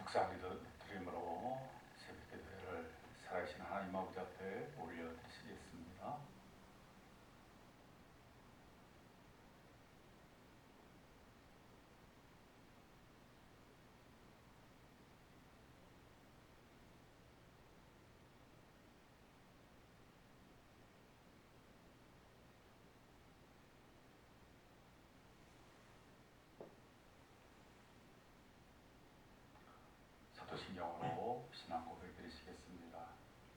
묵상기도 새벽기도회를 살아계신 하나님 아버지 앞에 올려드리시겠습니다. 사도신경으로 신앙 고백 드리시겠습니다.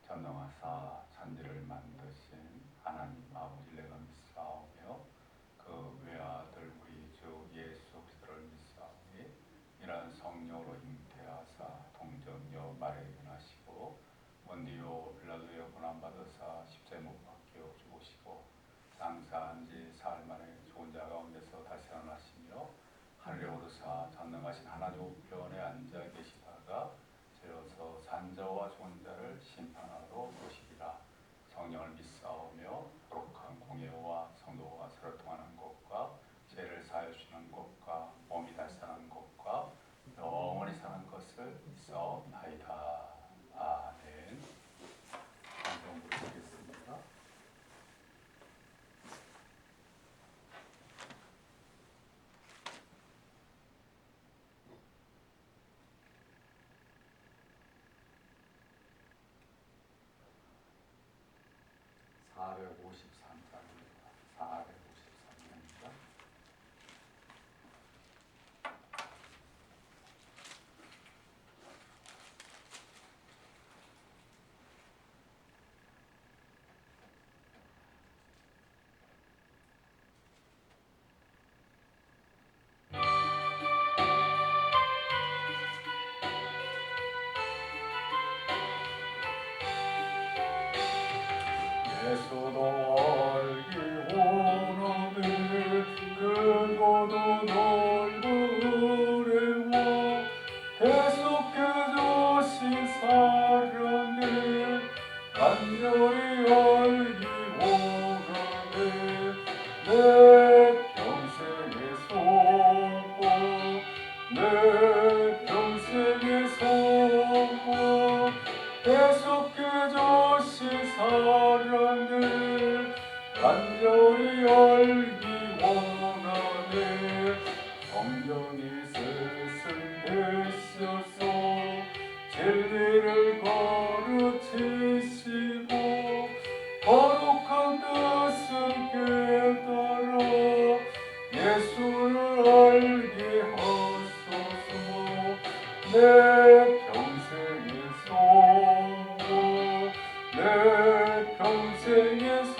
전능하사 천지를 만드신 하나님 아버지 내가 믿사오며 그 외아들 우리 주 예수 그리스도를 믿사오니 이는 성령으로 잉태하사 동정녀 마리아에게 나시고 본디오 빌라도의 고난받으사 십자가에 못 박혀 죽으시고 장사한 지 사흘 만에 죽은 자 가운데서 다시 살아나시며 하늘에 오르사 전능하신 하나님 우편에 앉아 계시다가 저어서 산자와 죽은 자를 심판하러 오시리라. 성령을 믿사오며 거룩한 공예와 성도가 서로 통하는 것과 죄를 사하여 주시는 것과 몸이 다시 사는 것과 영원히 사는 것을 믿사옵나이다. 아멘. 성경 부르시겠습니다. (453장입니다) 453장입니다. 예수도 알기 원하네 크고도 넓은 은혜와 계속해 주신 사랑을 간절히 알기 원하네 내 평생의 소원 내 평생의 소원 계속해 주신 사랑을 간절히 알기 원하네 성령이 스승되셔서 진리를 가르치시고 거룩한 뜻을 깨달아 예수를 알게 하소서 내 평생의 소원 내 평생의 소원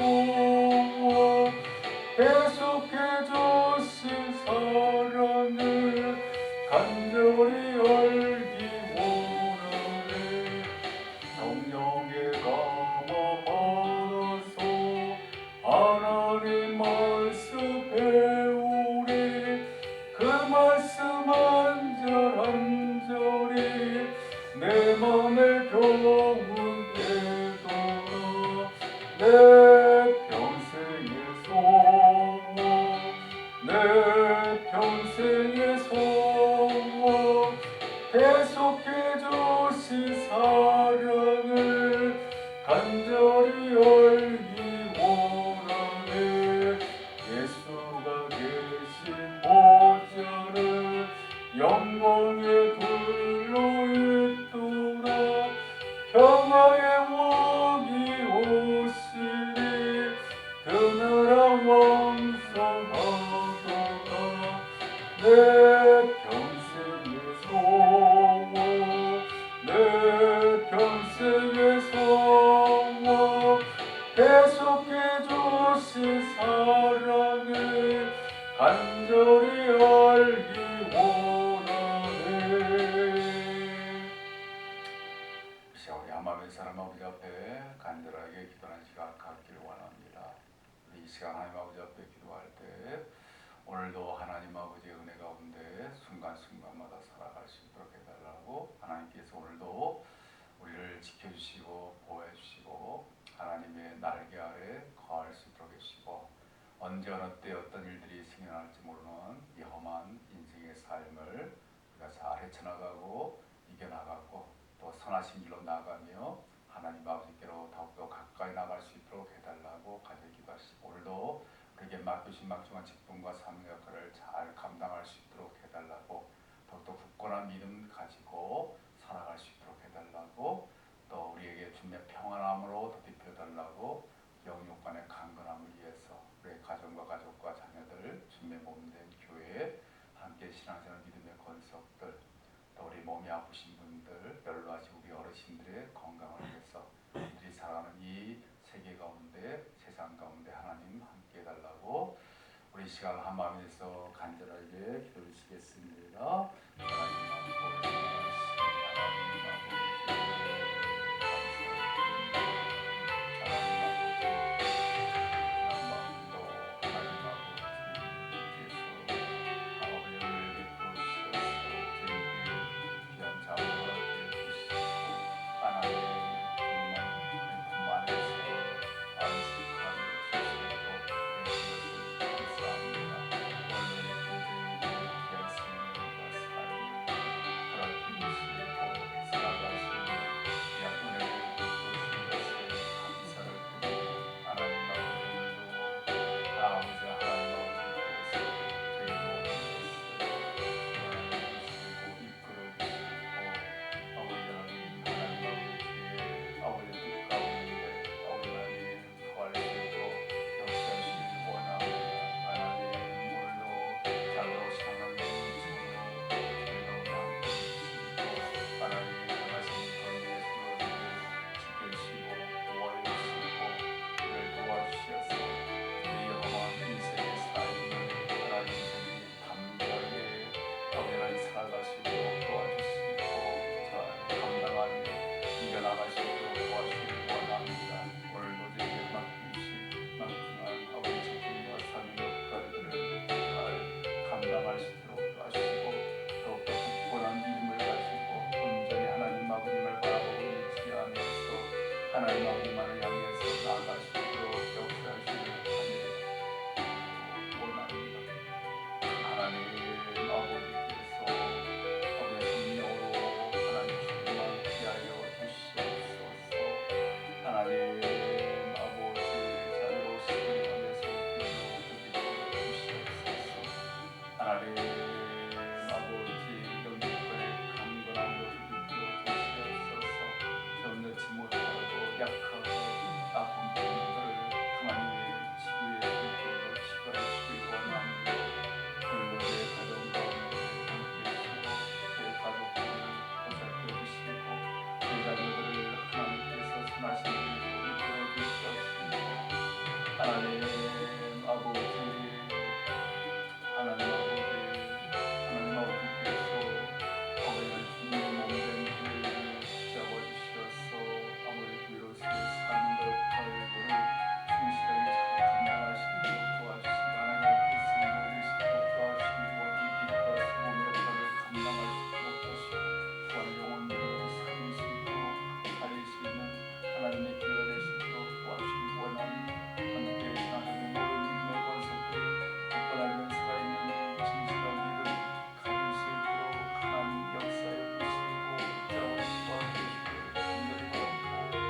계속해 주신 사랑을 간절히 알기 원하네 성령의 감화 받아서 하나님 말씀 배우리 그 말씀 한 절 한 절이 내 맘에 교훈 되도록 내 평생의 소원 내 평생의 소원 계속해 주신 사랑을 간절히 알기 원하네 예수가 계신 보좌를 영광의 불로 있도록 평화의 왕이 오시니 그 나라 왕성하도다 내 평생의 소원 내 평생의 소원 계속해 주신 사랑을 간절히 알기 우리 한마음의 사람 아버지 앞에 간절하게 기도하는 시간 갖기를 원합니다. 우리 이 시간 하나님 아버지 앞에 기도할 때 오늘도 하나님 아버지의 은혜 가운데 순간순간마다 살아갈 수 있도록 해달라고 하나님께서 오늘도 우리를 지켜주시고 보호해주시고 하나님의 날개 아래 거할 수 있도록 해주시고 언제 어느 때 어떤 일들이 생겨날지 모르는 이 험한 인생의 삶을 우리가 잘 헤쳐나가고 이겨나가고 또 선하신 길로 나가며 하나님 아버지께로 더욱더 가까이 나갈 수 있도록 해달라고 간절히 기도하시고, 오늘도 우리에게 맡기신 막중한 직분과 사명 역할을 잘 감당할 수 있도록 해달라고, 더욱더 굳건한 믿음 가지고 살아갈 수 있도록 해달라고, 또 우리에게 주님의 평안함으로 덧입혀달라고, 영육간의 강건함을 위해서 우리의 가정과 가족과 자녀들, 주님의 몸된 교회, 함께 신앙생활 믿음의 권속들, 또 우리 몸이 아프신 분들, 연로하신 우리 어르신들의 건강을 위해서 우리 살아가는 이 세계 가운데, 세상 가운데 하나님 함께 해달라고 우리 시간을 한 마음에서 간절하게 기도를 드리겠습니다. 하나님 아버지만을 향해서 나아갈 수 있도록 역사하시는 원합니다. 하나님 아버지께서 아버지의 성령으로 하나님 주님만 피하여 주시옵소서. 하나님 아버지 자유로우시기 위해서 주시옵소서. 하나님 아버지 영육간의 강건함으로 주시옵소서. 견뎌지 못하고 약하고 아픈 분들을 하나님의 치유의 손길로 치유하여 주시기 원합니다. 오늘도 내 가정 가운데 함께하시고 내 가족들을 보살펴 주시고 내 자녀들을 하나님께서 선하신 길로 이끌어 주시옵시고, 하나님 아버지 아버지께서 아버지는 주님의 몸된 교회를 붙잡아 주셔서 아버지 교회로서의 삶과 역할을 충실하게 잘 감당하시도록 도와주시고, 하나님의 뜻을 이루어지시도록 도와주시고, 이익과 수고의 역할을 감당하시도록 도와주시고, 또한 영혼들을 살릴 수 있도록 살릴 수 있는 하나님의 교회가 되시도록 도와주시기 원합니다. 함께 신앙하는 모든 믿음의 권속들이 굳건하며 살아있는 진실한 믿음 가질 수 있도록 하나님 역사해 주시고 붙잡으시고 해주시기를 간절히 바라고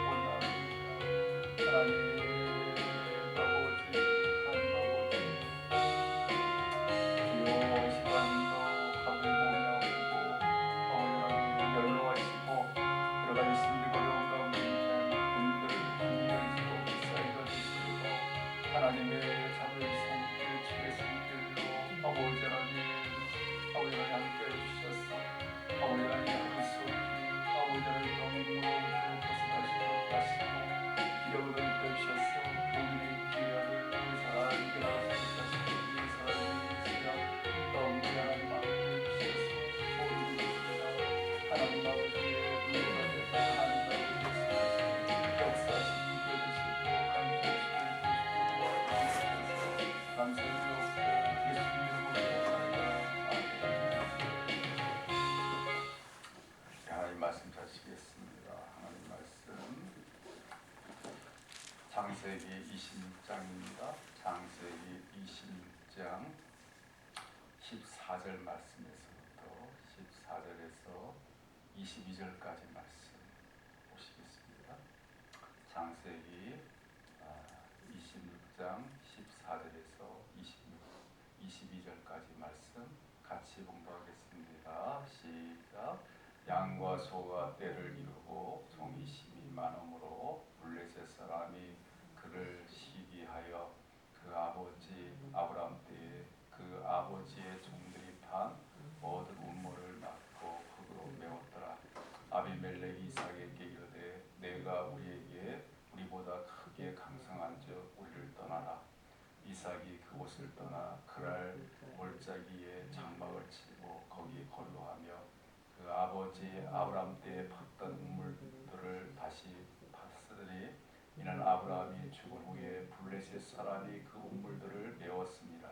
원합니다. 하나님 아버지, 하나님 아버지, 주여 시간도 밥을 보며 아프고 하나님 연로하시고 여러 가지 힘들고 어려운 가운데 있는 분들 한결일수록 쌓이게 주시고, 하나님의 자비의 손길, 주의 손길로 아버지 하나님 함께해 주셔서 아버지 하나님 하루속히 아버지 하나님 병으로부터 벗어나시도록 하시고 기력을 입혀주셔서 본인의 기회를 잘 이겨나가시도록 하시고 이 사람의 시간 가운데 하나님 함께해 주셔서 모든 것입니다. 하나님 아버지의 은혜가 되서 하나님 아버지의 역사하시고 이겨주시고 감사하시고 도와주셔서 감사드리옵고 예수님 이름으로 기도합니다. 하나님 말씀 자시겠습니다. 하나님 말씀 창세기 26장입니다. 창세기 26장 14절 말씀에서부터 14절에서 22절까지 말씀 보시겠습니다. 창세기 26장 14절에서 22절까지 말씀 같이 봉독하겠습니다. 시작. 양과 소가 떼를 이루고 종이 심이 많음으로 블레셋 사람이 그를 시기하여 그 아버지 아브람 때에 그 아버지의 종들이 판 모든 우물을 막고 흙으로 메웠더라. 아비멜렉이 이삭에게 이르되 내가 우리에게 우리보다 크게 강성한즉 우리를 떠나라. 이삭이 그곳을 떠나 그랄 골짜기에 장막을 치고 거기 거류하며 그 아버지 아브람 때에 팠던 우물들을 다시 팠으니 이는 아브라함이 죽은 후에 블레셋 사람이 그 우물들을 메웠습니다.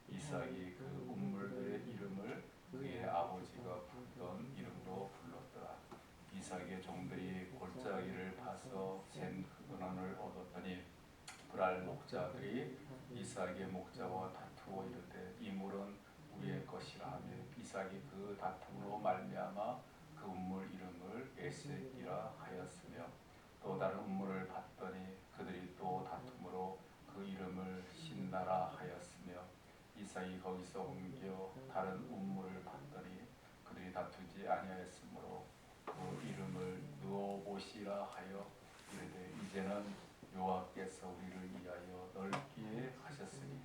이삭이 그 우물들의 이름을 그의 아버지가 부르던 이름으로 불렀더라. 이삭의 종들이 골짜기를 파서 센 은원을 얻었더니 그랄 목자들이 이삭의 목자와 다투어 이르되 이 물은 우리의 것이라 하며 이삭이 그 다툼으로 말미암아 그 우물 이름을 에섹이라 하였으며 또 다른 우물을 봤더니 그들이 또 다툼으로 그 이름을 신나라 하였으며 이삭이 거기서 옮겨 다른 우물을 봤더니 그들이 다투지 아니하였으므로 그 이름을 느오봇이라 하여 이르되 이제는 여호와께서 우리를 위하여 넓게 하셨으니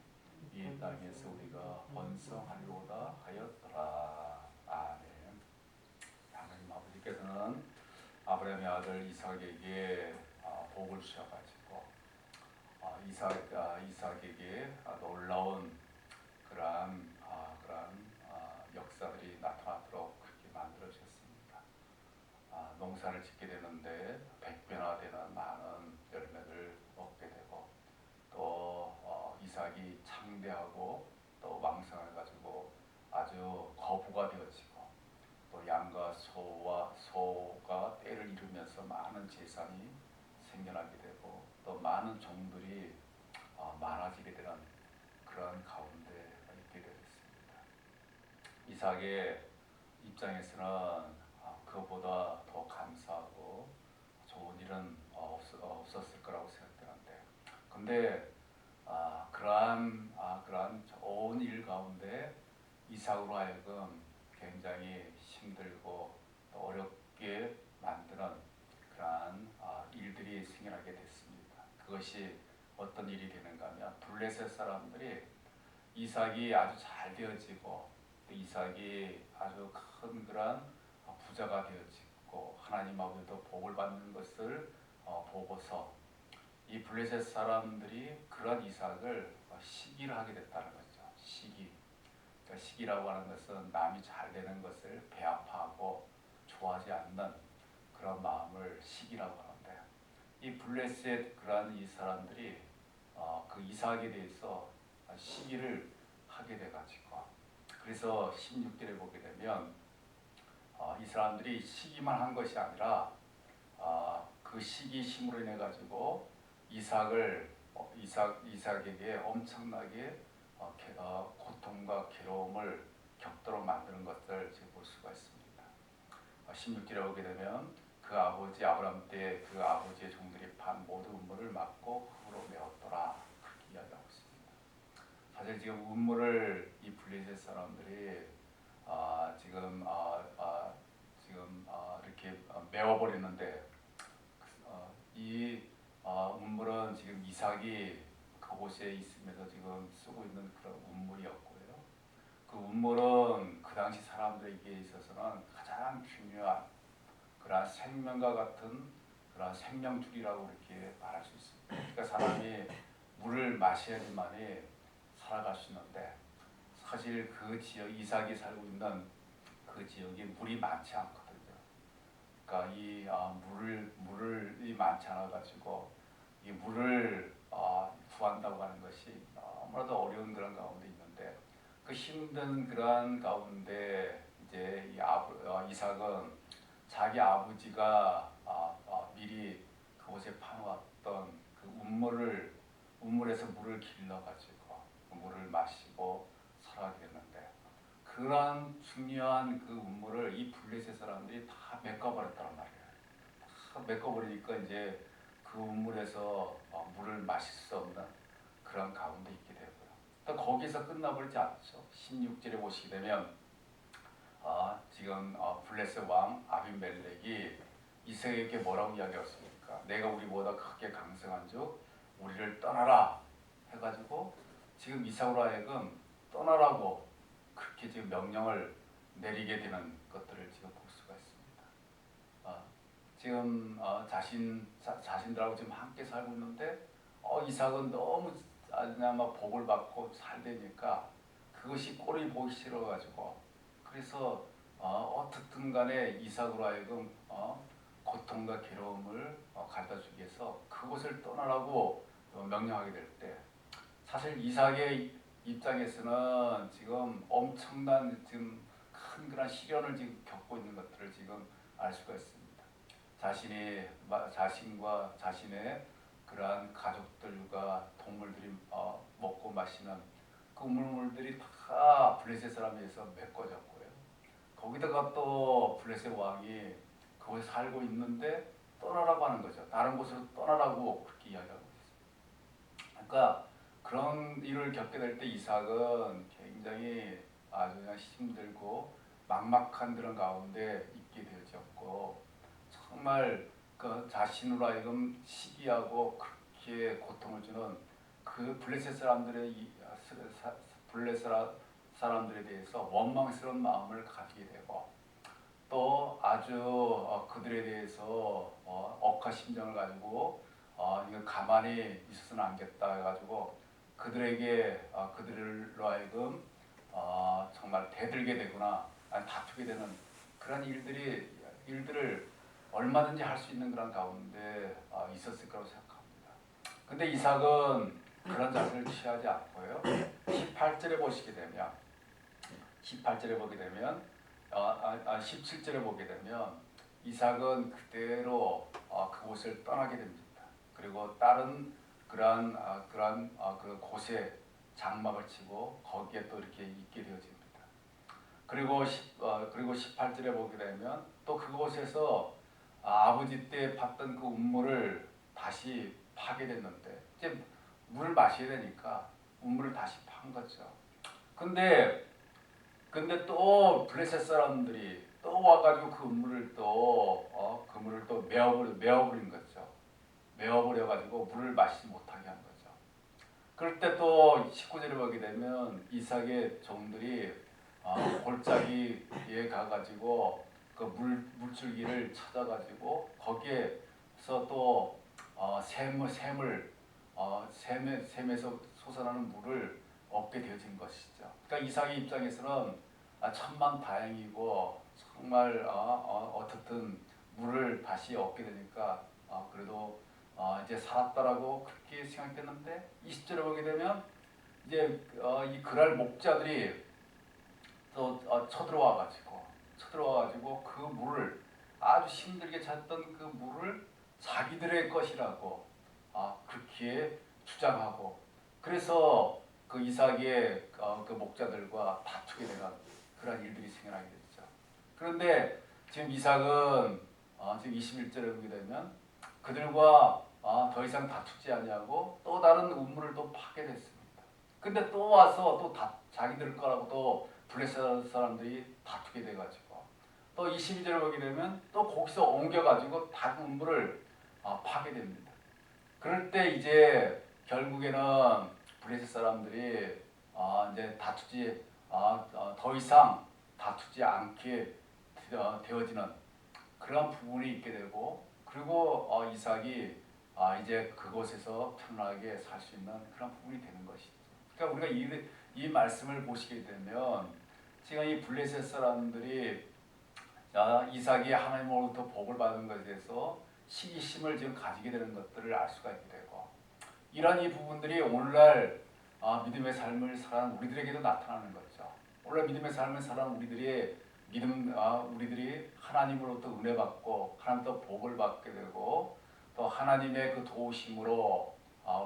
이 땅에서 우리가 번성하리로다 하였더라. 아멘. 하나님 아버지께서는 아브라함의 아들 이삭에게 복을 주셔가지고 이삭에게 놀라운 그러한 역사들이 나타나도록 그렇게 만들어 주셨습니다. 농사를 짓게 되는데 100배나 되는 많은 열매를 얻게 되고 또 이삭이 창대하고 또 왕성해 가지고 아주 거부가 되어지고 또 양과 소가 떼를 이루면서 많은 재산이 생겨나게 되고 또 많은 종들이 많아지게 되는 그런 가운데 있게 되었습니다. 이삭의 입장에서는 그보다 더 감사하고 좋은 일은 없었을 거라고 생각되는데, 근데 그러한 좋은 일 가운데 이삭으로 하여금 굉장히 힘들고 또 어렵게 만드는 그러한 일들이 생겨나게 됐습니다. 그것이 어떤 일이 되는가 하면 블레셋 사람들이 이삭이 아주 잘 되어지고 또 이삭이 아주 큰 그런 부자가 되어지고 하나님 아버지도 복을 받는 것을 보고서 이 블레셋 사람들이 그런 이삭을 시기를 하게 됐다는 거죠. 그러니까 시기라고 하는 것은 남이 잘 되는 것을 배아파하고 좋아하지 않는 그런 마음을 시기라고 하는데, 이 블레셋 그런 이 사람들이 그 이삭에 대해서 시기를 하게 돼가지고, 그래서 16절에 보게 되면 이 사람들이 시기만 한 것이 아니라 그 시기심으로 인해 가지고 이삭에게 엄청나게 고통과 괴로움을 겪도록 만드는 것을 지금 볼 수가 있습니다. 16절에 보게 되면 그 아버지 아브람 때 그 아버지의 종들이 판 모든 우물을 막고 흙으로 메웠더라, 그렇게 이야기하고 있습니다. 사실 지금 우물을 이 블레셋 사람들이 지금 이렇게 메워버리는데, 이 운물은 지금 이삭이 그곳에 있으면서 지금 쓰고 있는 그런 운물이었고요. 그 운물은 그 당시 사람들에게 있어서는 가장 중요한 그러한 생명과 같은 그러한 생명줄이라고 이렇게 말할 수 있습니다. 그러니까 사람이 물을 마셔야지만이 살아갈 수 있는데, 사실 그 지역, 이삭이 살고 있는 그 지역에 물이 많지 않거든요. 그러니까 이 물이 많지 않아 가지고 이 물을 구한다고 하는 것이 너무나도 어려운 그런 가운데 있는데, 그 힘든 그러한 가운데 이제 이삭은 자기 아버지가 미리 그곳에 파놓았던 그 우물에서 물을 길러 가지고 물을 마시고 살아게 됐는데, 그러한 중요한 그 우물을 이 블레셋 사람 사람들이 다 메꿔버렸단 말이에요. 다 메꿔버리니까 이제 그 우물에서 물을 마실 수 없는 그런 가운데 있게 되고요. 또 거기서 끝나버리지 않죠. 16절에 보시게 되면 지금 블레셋 왕 아비멜렉이 이삭에게 뭐라고 이야기했습니까? 내가 우리보다 크게 강성한즉 우리를 떠나라 해가지고 지금 이삭으로 하여금 떠나라고 그렇게 지금 명령을 내리게 되는 것들을 지금 볼 수가 있습니다. 지금 자신들하고 지금 함께 살고 있는데 이삭은 너무 그냥 막 복을 받고 살되니까 그것이 꼴이 보기 싫어가지고 그래서 어떻든 간에 이삭으로 하여금 고통과 괴로움을 가져다 주기 위해서 그곳을 떠나라고 명령하게 될 때 사실 이삭의 입장에서는 지금 엄청난 지금 큰 그런 시련을 지금 겪고 있는 것들을 지금 알 수가 있습니다. 자신과 자신의 그러한 가족들과 동물들이 먹고 마시는 그 우물물들이 다 블레셋 사람에 의해서 메꿔졌고요. 거기다가 또 블레셋 왕이 그곳에 살고 있는데 떠나라고 하는 거죠. 다른 곳으로 떠나라고 그렇게 이야기하고 있습니다. 그러니까 그런 일을 겪게 될 때 이삭은 굉장히 아주 그냥 힘들고 막막한 그런 가운데 있게 되었고 정말 그 자신으로 하여금 시기하고 그렇게 고통을 주는 그 블레셋 사람들에 대해서 원망스러운 마음을 가지게 되고 또 아주 그들에 대해서 억하심정을 가지고 이거 가만히 있어서는 안 겠다 해가지고 그들로 하여금 정말 대들게 되거나 아니 다투게 되는 그런 일들을 얼마든지 할 수 있는 그런 가운데 있었을 거라고 생각합니다. 근데 이삭은 그런 자세를 취하지 않고요. 18절에 보시게 되면 17절에 보게 되면 이삭은 그대로 그곳을 떠나게 됩니다. 그리고 다른 그러한 그 곳에 장막을 치고 거기에 또 이렇게 있게 되어집니다. 그리고 18절에 보게 되면 또 그곳에서 아버지 때 봤던 그 우물을 다시 파게 됐는데 이제 물을 마셔야 되니까 우물을 다시 판 거죠. 근데 또 블레셋 사람들이 또 와가지고 그 우물을 그 물을 또 메어버린 거죠. 메어버려가지고 물을 마시지 못하게 한 거죠. 그럴 때 또 19절에 보게 되면 이삭의 종들이 골짜기에 가가지고 그 물줄기를 찾아가지고 거기에서 또 샘에서 솟아나는 물을 얻게 되어진 것이죠. 그러니까 이삭의 입장에서는 천만다행이고 정말 어떻든 물을 다시 얻게 되니까 그래도 이제 살았다라고 그렇게 생각했는데 20절에 보게 되면 이제 이 그랄 목자들이 또 쳐들어와가지고 그 물을 아주 힘들게 찾던 그 물을 자기들의 것이라고 그렇게 주장하고 그래서 그 이삭의 그 목자들과 다투게 되는 그런 일들이 생겨나게 됐죠. 그런데 지금 이삭은 지금 21절에 보게 되면 그들과 더 이상 다투지 아니하고 또 다른 우물을 또 파게 됐습니다. 근데 또 와서 또 자기들 거라고 또 블레셋 사람들이 다투게 돼가지고 또 22절에 보게 되면 또 거기서 옮겨가지고 다른 우물을 파게 됩니다. 그럴 때 이제 결국에는 블레셋 사람들이 이제 더 이상 다투지 않게 되어지는 그런 부분이 있게 되고 그리고 이삭이 이제 그곳에서 편안하게 살 수 있는 그런 부분이 되는 것이죠. 그러니까 우리가 이 말씀을 보시게 되면 지금 이 블레셋 사람들이 이삭이 하나님으로부터 복을 받은 것에 대해서 시기심을 지금 가지게 되는 것들을 알 수가 있게 되고 이런 이 부분들이 오늘날 믿음의 삶을 살아가는 우리들에게도 나타나는 거죠. 오늘날 믿음의 삶을 살아가는 우리들이 하나님으로부터 은혜 받고 하나님부터 복을 받게 되고 또 하나님의 그 도우심으로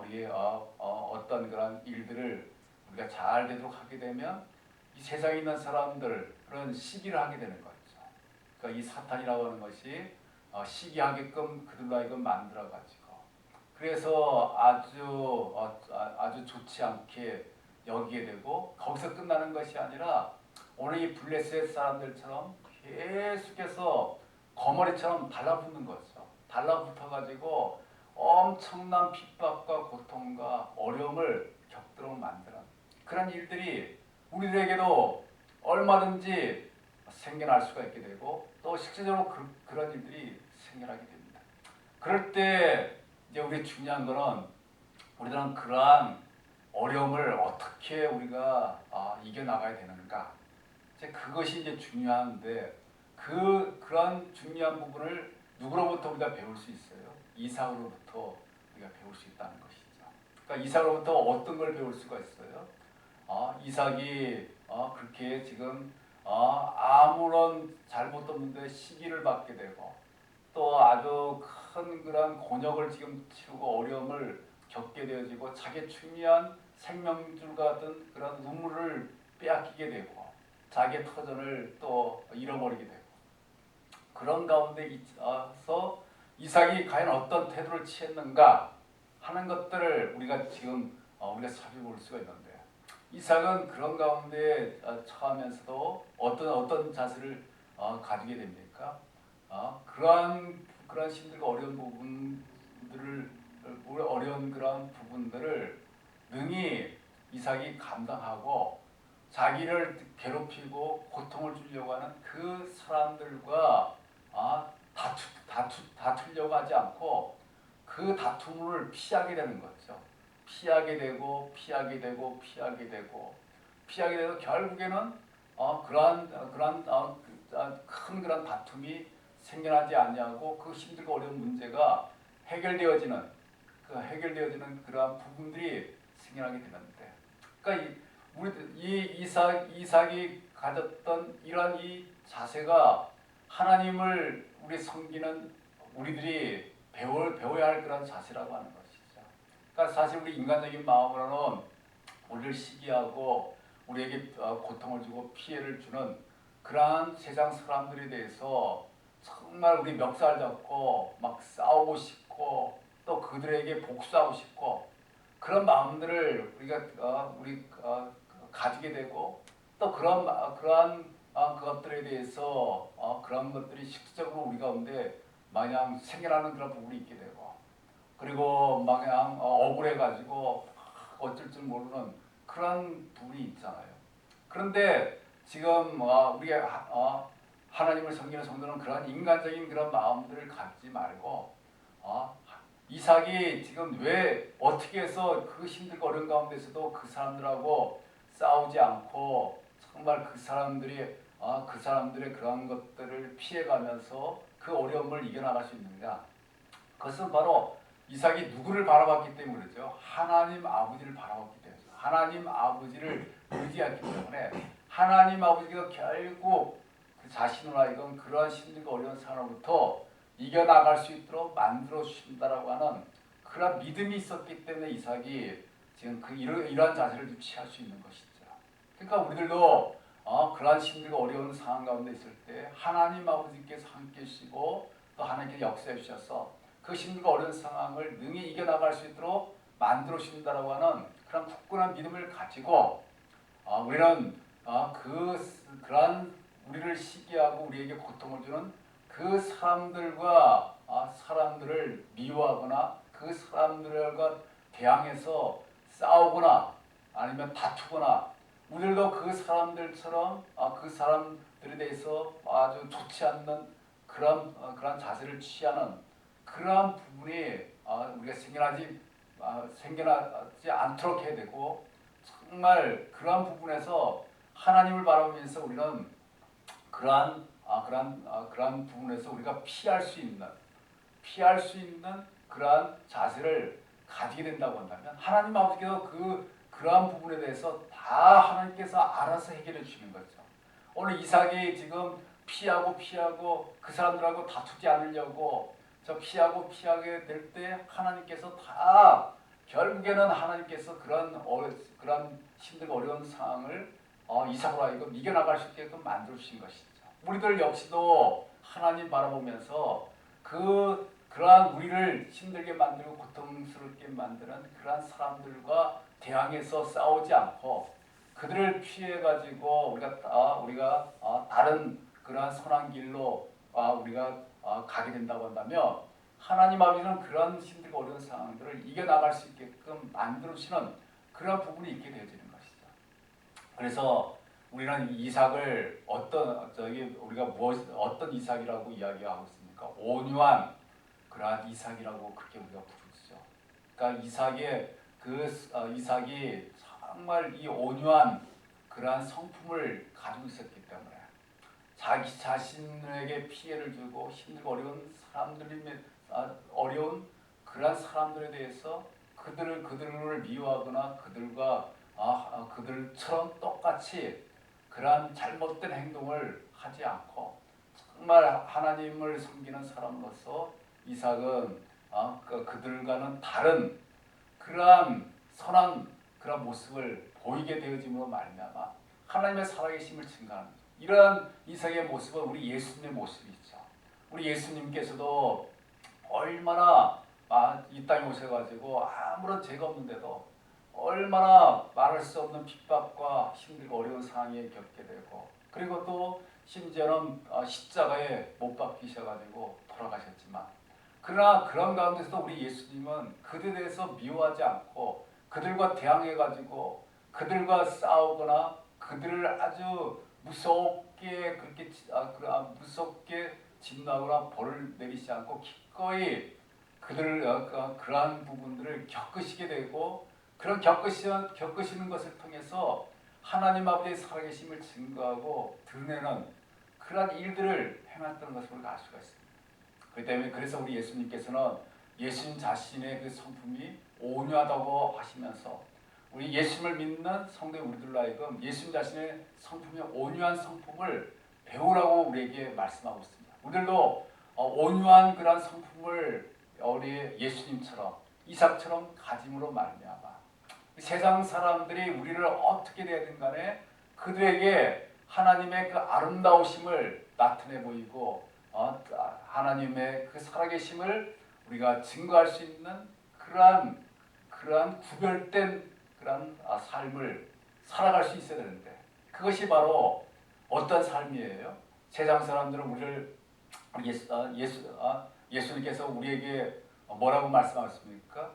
우리의 어떤 그런 일들을 우리가 잘 되도록 하게 되면 이 세상에 있는 사람들 그런 시기를 하게 되는 거죠. 그러니까 이 사탄이라고 하는 것이 시기하게끔 그들로 하여금 만들어가지고 그래서 아주 좋지 않게 여기게 되고 거기서 끝나는 것이 아니라 오늘 이 블레셋 사람들처럼 계속해서 거머리처럼 달라붙는 거죠. 달라붙어가지고 엄청난 핍박과 고통과 어려움을 겪도록 만드는 그런 일들이 우리들에게도 얼마든지 생겨날 수가 있게 되고 또 실제적으로 그런 일들이 생겨나게 됩니다. 그럴 때 이제 우리 중요한 거는 우리들은 그러한 어려움을 어떻게 우리가 이겨나가야 되는가 이제 그것이 이제 중요한데 그런 중요한 부분을 누구로부터 우리가 배울 수 있어요? 이삭으로부터 우리가 배울 수 있다는 것이죠. 그러니까 이삭으로부터 어떤 걸 배울 수가 있어요? 이삭이 그렇게 지금 아무런 잘못도 없는데 시기를 받게 되고 또 아주 큰 그런 곤욕을 지금 치르고 어려움을 겪게 되어지고 자기 중요한 생명줄 같은 그런 우물을 빼앗기게 되고 자기의 터전을 또 잃어버리게 되고 그런 가운데 있어서 이삭이 과연 어떤 태도를 취했는가 하는 것들을 우리가 지금 우리가 살펴볼 수가 있는데 이삭은 그런 가운데 처하면서도 어떤 자세를 가지게 됩니까? 그러한 힘들고 어려운 부분들을 어려운 그런 부분들을 능히 이삭이 감당하고 자기를 괴롭히고 고통을 주려고 하는 그 사람들과 다투려고 하지 않고 그 다툼을 피하게 되는 거죠. 피하게 되고 결국에는 큰 그런 다툼이 생겨나지 않냐고 그 힘들고 어려운 문제가 해결되어지는 그러한 부분들이 생겨나게 되는데, 그러니까 이 이삭이 가졌던 이러한 이 자세가 하나님을 우리 섬기는 우리들이 배워야 할 그런 자세라고 하는 것이죠. 그러니까 사실 우리 인간적인 마음으로는 우리를 시기하고 우리에게 고통을 주고 피해를 주는 그러한 세상 사람들에 대해서 정말 우리 멱살 잡고 막 싸우고 싶고 또 그들에게 복수하고 싶고 그런 마음들을 우리 가지게 되고 또 그러한 그것들에 대해서 그런 것들이 실질적으로 우리 가운데 마냥 생겨나는 그런 부분이 있게 되고 그리고 마냥 억울해가지고 어쩔 줄 모르는 그런 부분이 있잖아요. 그런데 지금 우리가 하나님을 섬기는 성도는 그런 인간적인 그런 마음들을 갖지 말고 이삭이 지금 왜 어떻게 해서 그 힘들고 어려운 가운데서도 그 사람들하고 싸우지 않고 정말 그 사람들의 그런 것들을 피해가면서 그 어려움을 이겨나갈 수 있느냐? 그것은 바로 이삭이 누구를 바라봤기 때문에 그렇죠. 하나님 아버지를 바라봤기 때문에 하나님 아버지를 의지했기 때문에 하나님 아버지가 결국 그 자신을 하여금 그러한 힘들고 어려운 상황부터 이겨나갈 수 있도록 만들어 주신다라고 하는 그런 믿음이 있었기 때문에 이삭이 지금 이러한 자세를 취할 수 있는 것이죠. 그러니까 우리들도 그러한 힘들고 어려운 상황 가운데 있을 때 하나님 아버지께서 함께 하시고 또 하나님께서 역사해 주셔서 그 힘들고 어려운 상황을 능히 이겨나갈 수 있도록 만들어 주신다라고 하는 그런 굳건한 믿음을 가지고 우리는 그러한 우리를 시기하고 우리에게 고통을 주는 그 사람들을 미워하거나 그 사람들과 대항해서 싸우거나 아니면 다투거나 우리들도 그 사람들처럼 그 사람들에 대해서 아주 좋지 않는 그런 자세를 취하는 그러한 부분이 우리가 생겨나지 않도록 해야 되고 정말 그러한 부분에서 하나님을 바라보면서 우리는 그러한 부분에서 우리가 피할 수 있는 그러한 자세를 가지게 된다고 한다면 하나님 아버지께서 그러한 부분에 대해서 다 하나님께서 알아서 해결해 주시는 거죠. 오늘 이삭이 지금 피하고 그 사람들하고 다투지 않으려고 피하게 될 때 하나님께서 다 결국에는 하나님께서 그런 힘들고 어려운 상황을 이삭으로 하여금 이겨나갈 수 있게끔 만들어 주신 것이죠. 우리들 역시도 하나님 바라보면서 그러한 우리를 힘들게 만들고 고통스럽게 만드는 그러한 사람들과 대항해서 싸우지 않고 그들을 피해 가지고 우리가 다른 그러한 선한 길로 우리가 가게 된다고 한다면 하나님 아버지는 그런 힘들고 어려운 상황들을 이겨나갈 수 있게끔 만들어주시는 그런 부분이 있게 되어지는 것이죠. 그래서 우리는 이삭을 우리가 어떤 이삭이라고 이야기하고 있습니까? 온유한 그러한 이삭이라고 그렇게 우리가 부르죠. 그러니까 이삭이 정말 이 온유한 그러한 성품을 가지고 있었기 때문에 자기 자신에게 피해를 주고 힘들고 어려운 그러한 사람들에 대해서 그들을 미워하거나 그들처럼 똑같이 그러한 잘못된 행동을 하지 않고 정말 하나님을 섬기는 사람으로서 이삭은 그들과는 다른 그러한 선한 그런 모습을 보이게 되어짐으로 말미암아 하나님의 살아계심을 증거하는 이러한 이삭의 모습은 우리 예수님의 모습이죠. 우리 예수님께서도 얼마나 이 땅에 오셔가지고 아무런 죄가 없는데도 얼마나 말할 수 없는 핍박과 힘들고 어려운 상황에 겪게 되고 그리고 또 심지어는 십자가에 못 박히셔가지고 돌아가셨지만 그러나 그런 가운데서도 우리 예수님은 그들에 대해서 미워하지 않고 그들과 대항해가지고 그들과 싸우거나 그들을 아주 무섭게 무섭게 진노하거나 벌을 내리지 않고 기꺼이 그러한 부분들을 겪으시게 되고 그런 겪으시는 것을 통해서 하나님 아버지의 살아계심을 증거하고 드러내는 그러한 일들을 행했던 것을 우리가 알 수가 있습니다. 그렇기 때문에 그래서 우리 예수님께서는 예수님 자신의 그 성품이 온유하다고 하시면서 우리 예수님을 믿는 성도 우리들로 하여금 예수님 자신의 성품이 온유한 성품을 배우라고 우리에게 말씀하고 있습니다. 우리들도 온유한 그런 성품을 우리 예수님처럼 이삭처럼 가짐으로 말미암아 세상 사람들이 우리를 어떻게 되든 간에 그들에게 하나님의 그 아름다우심을 나타내 보이고 하나님의 그 살아계심을 우리가 증거할 수 있는 그러한 구별된 그러한 삶을 살아갈 수 있어야 되는데 그것이 바로 어떤 삶이에요? 세상 사람들은 우리를 예수님께서 우리에게 뭐라고 말씀하셨습니까?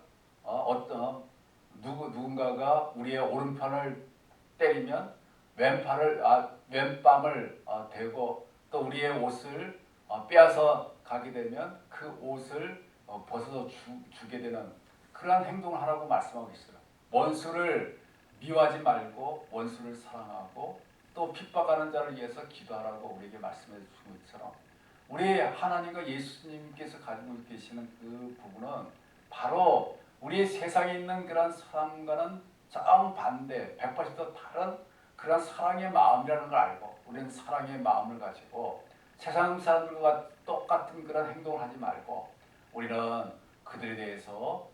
누군가가 우리의 오른편을 때리면 왼밤을 대고 또 우리의 옷을 빼앗아 가게 되면 그 옷을 벗어서 주게 되는 그러한 행동을 하라고 말씀하고 있어요. 원수를 미워하지 말고 원수를 사랑하고 또 핍박하는 자를 위해서 기도하라고 우리에게 말씀해 주신 것처럼 우리 하나님과 예수님께서 가지고 계시는 그 부분은 바로 우리 세상에 있는 그런 사람과는 정반대 180도 다른 그런 사랑의 마음이라는 걸 알고 우리는 사랑의 마음을 가지고 세상 사람들과 똑같은 그런 행동을 하지 말고 우리는 그들에 대해서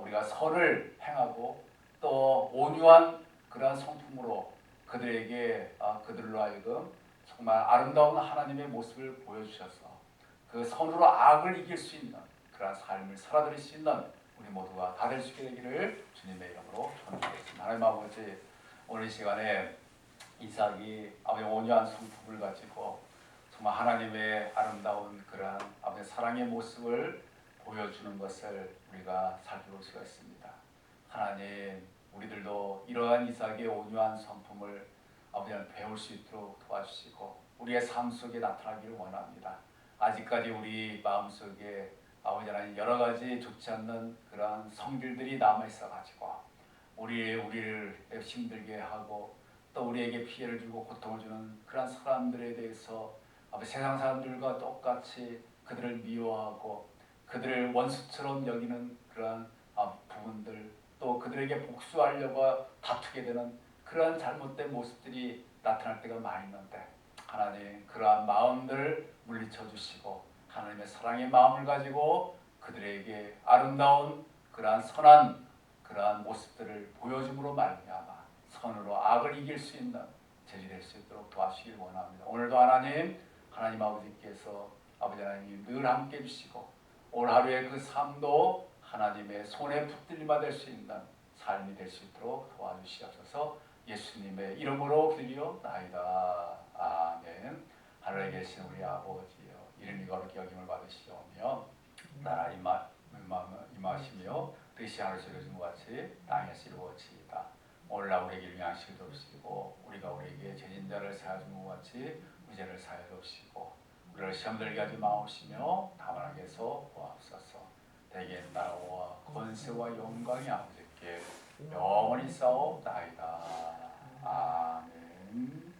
우리가 선을 행하고 또 온유한 그러한 성품으로 그들로 하여금 정말 아름다운 하나님의 모습을 보여주셔서 그 선으로 악을 이길 수 있는 그러한 삶을 살아드릴 수 있는 우리 모두가 다 될 수 있게 되기를 주님의 이름으로 축원드리겠습니다. 하나님 아버지 오늘 이 시간에 이삭이 아버지 온유한 성품을 가지고 정말 하나님의 아름다운 그러한 아버지 사랑의 모습을 보여주는 것을 우리가 살펴볼 수가 있습니다. 하나님 우리들도 이러한 이삭의 온유한 성품을 아버지는 배울 수 있도록 도와주시고 우리의 삶 속에 나타나기를 원합니다. 아직까지 우리 마음속에 아버지 하나님 여러 가지 좋지 않는 그러한 성질들이 남아있어 가지고 우리를 힘들게 하고 또 우리에게 피해를 주고 고통을 주는 그러한 사람들에 대해서 세상 사람들과 똑같이 그들을 미워하고 그들을 원수처럼 여기는 그러한 부분들 또 그들에게 복수하려고 다투게 되는 그러한 잘못된 모습들이 나타날 때가 많이 있는데 하나님 그러한 마음들을 물리쳐 주시고 하나님의 사랑의 마음을 가지고 그들에게 아름다운 그러한 선한 그러한 모습들을 보여줌으로 말미암아 선으로 악을 이길 수 있는 제지 될 수 있도록 도와주시길 원합니다. 오늘도 하나님 하나님 아버지께서 아버지 하나님 늘 함께 해주시고 오늘 하루의 그 삶도 하나님의 손에 붙들림 받을 수 있는 삶이 될 수 있도록 도와주시옵소서. 예수님의 이름으로 기도하옵나이다. 아멘. 하늘에 계신 우리 아버지여, 이름이 거룩히 여김을 받으시오며 나라 임하시며 뜻이 하늘에서 이루어진 것 같이 땅에서 이루어지이다. 오늘날 우리에게 일용할 양식을 주시고 우리가 우리에게 죄진 자를 사하여 준 것 같이 우리 죄를 사하여 주시고 우리를 시험 들게 하지 마옵시며 다만 하게서 도와옵소서. 대개 나라와 권세와 영광이 아버지께 영원히 싸옵나이다. 아멘.